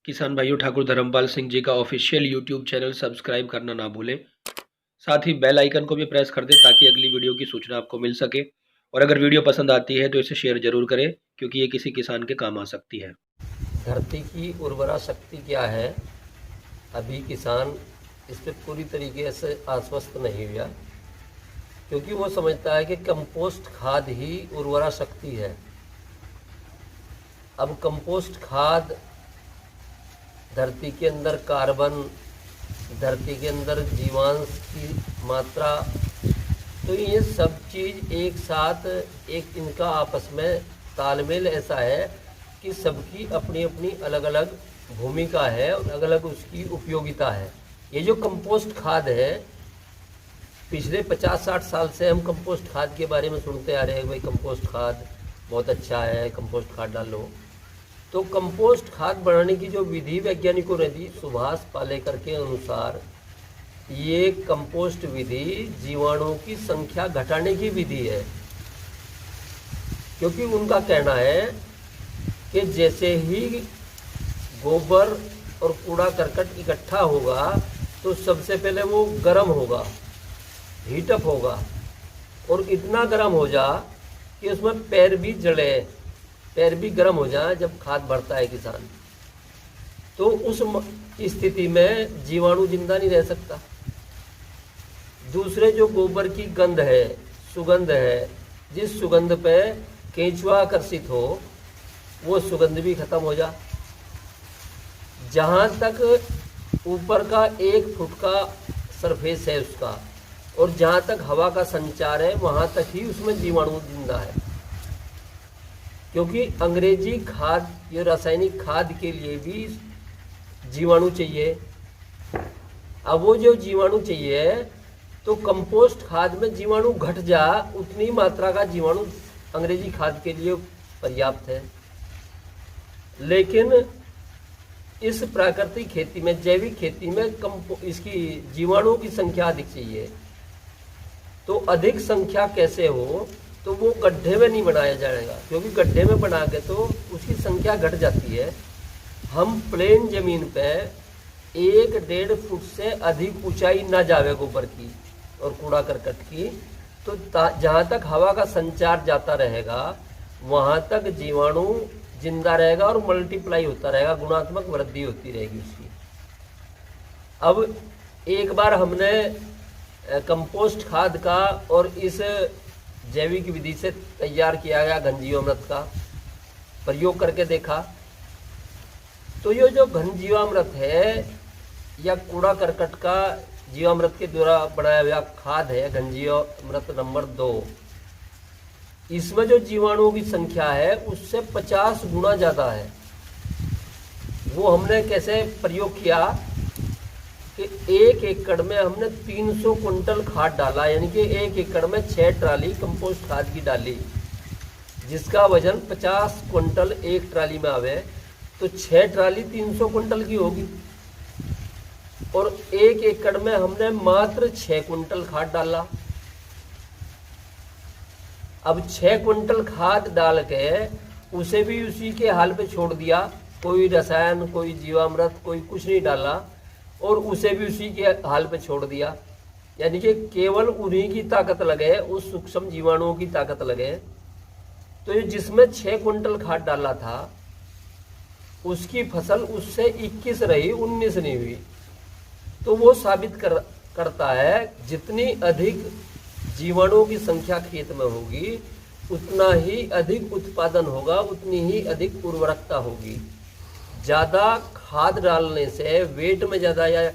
किसान भाइयों, ठाकुर धर्मपाल सिंह जी का ऑफिशियल यूट्यूब चैनल सब्सक्राइब करना ना भूलें। साथ ही बेल आइकन को भी प्रेस कर दें ताकि अगली वीडियो की सूचना आपको मिल सके। और अगर वीडियो पसंद आती है तो इसे शेयर जरूर करें, क्योंकि ये किसी किसान के काम आ सकती है। धरती की उर्वरा शक्ति क्या है, अभी किसान इस पर पूरी तरीके से आश्वस्त नहीं हुआ, क्योंकि वो समझता है कि कंपोस्ट खाद ही उर्वरा शक्ति है। अब कंपोस्ट खाद धरती के अंदर कार्बन, धरती के अंदर जीवांश की मात्रा, तो ये सब चीज़ एक साथ एक इनका आपस में तालमेल ऐसा है कि सबकी अपनी अपनी अलग अलग भूमिका है और अलग अलग उसकी उपयोगिता है। ये जो कंपोस्ट खाद है, पिछले 50-60 साल से हम कंपोस्ट खाद के बारे में सुनते आ रहे हैं, भाई कंपोस्ट खाद बहुत अच्छा है, कंपोस्ट खाद डालो। तो कंपोस्ट खाद बनाने की जो विधि वैज्ञानिकों ने दी, सुभाष पालेकर के अनुसार ये कंपोस्ट विधि जीवाणुओं की संख्या घटाने की विधि है। क्योंकि उनका कहना है कि जैसे ही गोबर और कूड़ा करकट इकट्ठा होगा तो सबसे पहले वो गर्म होगा, हीटअप होगा, और इतना गर्म हो जा कि उसमें पैर भी जले, पैर भी गर्म हो जाए जब खाद भरता है किसान। तो उस स्थिति में जीवाणु जिंदा नहीं रह सकता। दूसरे जो गोबर की गंध है, सुगंध है, जिस सुगंध पे केंचुआ आकर्षित हो, वो सुगंध भी खत्म हो जा। जहाँ तक ऊपर का 1 फुट का सरफेस है उसका, और जहाँ तक हवा का संचार है, वहाँ तक ही उसमें जीवाणु जिंदा है। क्योंकि अंग्रेजी खाद, ये रासायनिक खाद के लिए भी जीवाणु चाहिए। अब वो जो जीवाणु चाहिए, तो कंपोस्ट खाद में जीवाणु घट जा, उतनी मात्रा का जीवाणु अंग्रेजी खाद के लिए पर्याप्त है। लेकिन इस प्राकृतिक खेती में, जैविक खेती में इसकी जीवाणुओं की संख्या अधिक चाहिए। तो अधिक संख्या कैसे हो, तो वो गड्ढे में नहीं बनाया जाएगा, क्योंकि गड्ढे में बना के तो उसकी संख्या घट जाती है। हम प्लेन जमीन पे 1-1.5 फुट से अधिक ऊंचाई ना जावे गोबर की और कूड़ा करकट की, तो जहाँ तक हवा का संचार जाता रहेगा वहाँ तक जीवाणु जिंदा रहेगा और मल्टीप्लाई होता रहेगा, गुणात्मक वृद्धि होती रहेगी उसकी। अब एक बार हमने कंपोस्ट खाद का और इस जैविक विधि से तैयार किया गया घनजीवामृत का प्रयोग करके देखा, तो ये जो घनजीवामृत है या कूड़ा करकट का जीवामृत के द्वारा बनाया हुआ खाद है, घनजीवामृत नंबर 2, इसमें जो जीवाणुओं की संख्या है उससे 50 गुना ज़्यादा है। वो हमने कैसे प्रयोग किया कि 1 एकड़ में हमने 300 कुंटल खाद डाला, यानी कि 1 एकड़ में 6 ट्राली कंपोस्ट खाद की डाली, जिसका वजन 50 कुंटल एक ट्राली में आवे, तो 6 ट्राली 300 कुंटल की होगी। और 1 एकड़ में हमने मात्र 6 कुंटल खाद डाला। अब 6 कुंटल खाद डाल के उसे भी उसी के हाल पे छोड़ दिया, कोई रसायन, कोई जीवामृत, कोई कुछ नहीं डाला, और उसे भी उसी के हाल पे छोड़ दिया। यानी कि केवल उन्हीं की ताकत लगे, उस सूक्ष्म जीवाणुओं की ताकत लगे। तो ये जिसमें 6 कुंटल खाद डाला था, उसकी फसल उससे 21 रही, 19 नहीं हुई। तो वो साबित करता है जितनी अधिक जीवाणुओं की संख्या खेत में होगी, उतना ही अधिक उत्पादन होगा, उतनी ही अधिक उर्वरकता होगी। ज़्यादा खाद डालने से, वेट में ज़्यादा या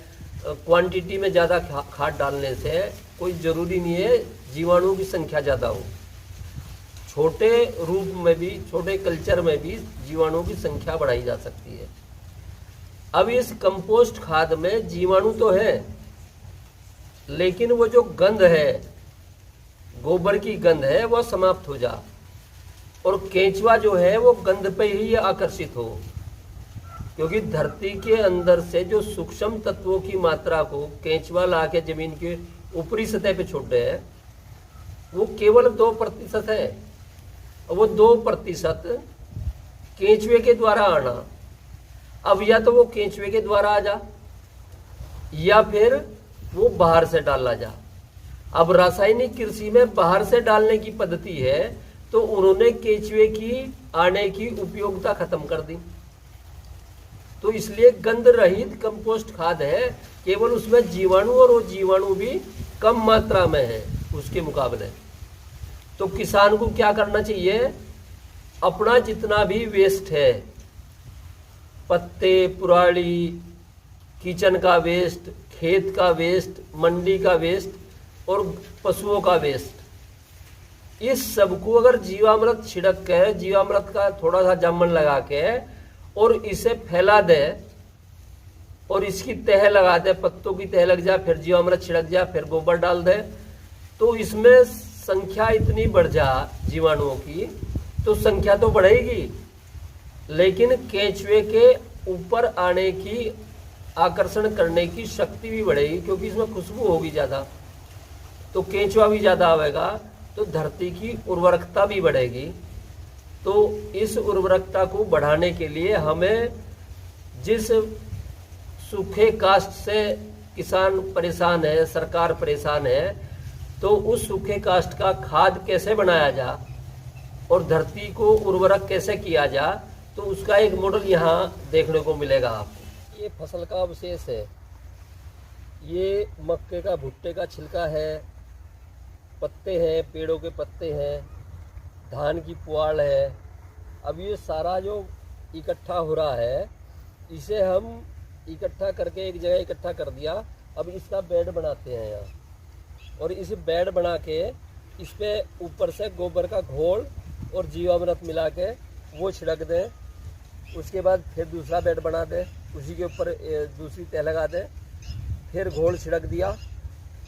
क्वांटिटी में ज़्यादा खाद डालने से कोई ज़रूरी नहीं है जीवाणुओं की संख्या ज़्यादा हो। छोटे रूप में भी, छोटे कल्चर में भी जीवाणुओं की संख्या बढ़ाई जा सकती है। अब इस कंपोस्ट खाद में जीवाणु तो है, लेकिन वो जो गंध है, गोबर की गंध है, वो समाप्त हो जा, और केंचुआ जो है वो गंध पे ही आकर्षित हो। क्योंकि धरती के अंदर से जो सूक्ष्म तत्वों की मात्रा को केंचुआ ला के जमीन के ऊपरी सतह पे छोड़ते हैं, वो केवल 2% है। और वो 2% केंचुए के द्वारा आना, अब या तो वो केंचुए के द्वारा आ जा या फिर वो बाहर से डाला जा। अब रासायनिक कृषि में बाहर से डालने की पद्धति है, तो उन्होंने केंचुए की आने की उपयोगिता खत्म कर दी। तो इसलिए गंध रहित कंपोस्ट खाद है, केवल उसमें जीवाणु, और वो जीवाणु भी कम मात्रा में है उसके मुकाबले। तो किसान को क्या करना चाहिए, अपना जितना भी वेस्ट है, पत्ते, पुराड़ी, किचन का वेस्ट, खेत का वेस्ट, मंडी का वेस्ट और पशुओं का वेस्ट, इस सबको अगर जीवामृत छिड़क के, जीवामृत का थोड़ा सा जामन लगा के और इसे फैला दे और इसकी तह लगा दे, पत्तों की तह लग जाए, फिर जीवामृत छिड़क जाए, फिर गोबर डाल दे, तो इसमें संख्या इतनी बढ़ जा जीवाणुओं की, तो संख्या तो बढ़ेगी, लेकिन केंचुए के ऊपर आने की, आकर्षण करने की शक्ति भी बढ़ेगी, क्योंकि इसमें खुशबू होगी ज़्यादा, तो केंचुआ भी ज़्यादा आवेगा, तो धरती की उर्वरकता भी बढ़ेगी। तो इस उर्वरकता को बढ़ाने के लिए हमें, जिस सूखे कास्ट से किसान परेशान है, सरकार परेशान है, तो उस सूखे कास्ट का खाद कैसे बनाया जा और धरती को उर्वरक कैसे किया जा, तो उसका एक मॉडल यहाँ देखने को मिलेगा आपको। ये फसल का अवशेष है, ये मक्के का, भुट्टे का छिलका है, पत्ते हैं, पेड़ों के पत्ते हैं, धान की पुआल है। अब ये सारा जो इकट्ठा हो रहा है, इसे हम इकट्ठा करके एक जगह इकट्ठा कर दिया। अब इसका बेड बनाते हैं यहाँ, और इस बेड बना के इस पे ऊपर से गोबर का घोल और जीवामृत मिला के वो छिड़क दें। उसके बाद फिर दूसरा बेड बना दें, उसी के ऊपर दूसरी तह लगा दें, फिर घोल छिड़क दिया।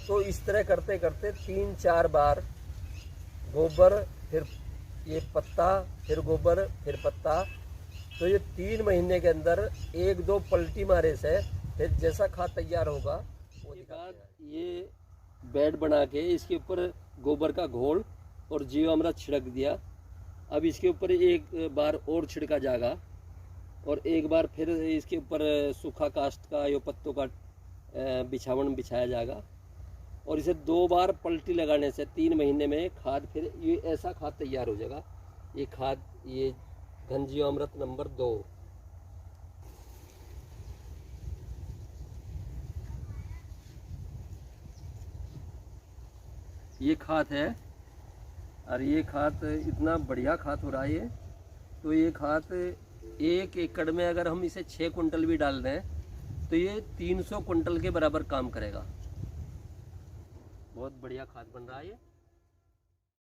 तो इस तरह करते करते 3-4 बार गोबर, फिर ये पत्ता, फिर गोबर, फिर पत्ता, तो ये 3 महीने के अंदर 1-2 पलटी मारे से फिर जैसा खाद तैयार होगा वो बाद ये बेड बना के इसके ऊपर गोबर का घोल और जीवामृत छिड़क दिया। अब इसके ऊपर एक बार और छिड़का जाएगा, और एक बार फिर इसके ऊपर सूखा काष्ठ का या पत्तों का बिछावन बिछाया जाएगा, और इसे 2 बार पलटी लगाने से 3 महीने में खाद, फिर ये ऐसा खाद तैयार हो जाएगा। ये खाद, ये घन जीवामृत नंबर 2। ये खाद है, और ये खाद इतना बढ़िया खाद हो रहा है। तो ये खाद 1 एकड़ में अगर हम इसे 6 कुंटल भी डाल दें तो ये 300 कुंटल के बराबर काम करेगा। बहुत बढ़िया खाद बन रहा है ये।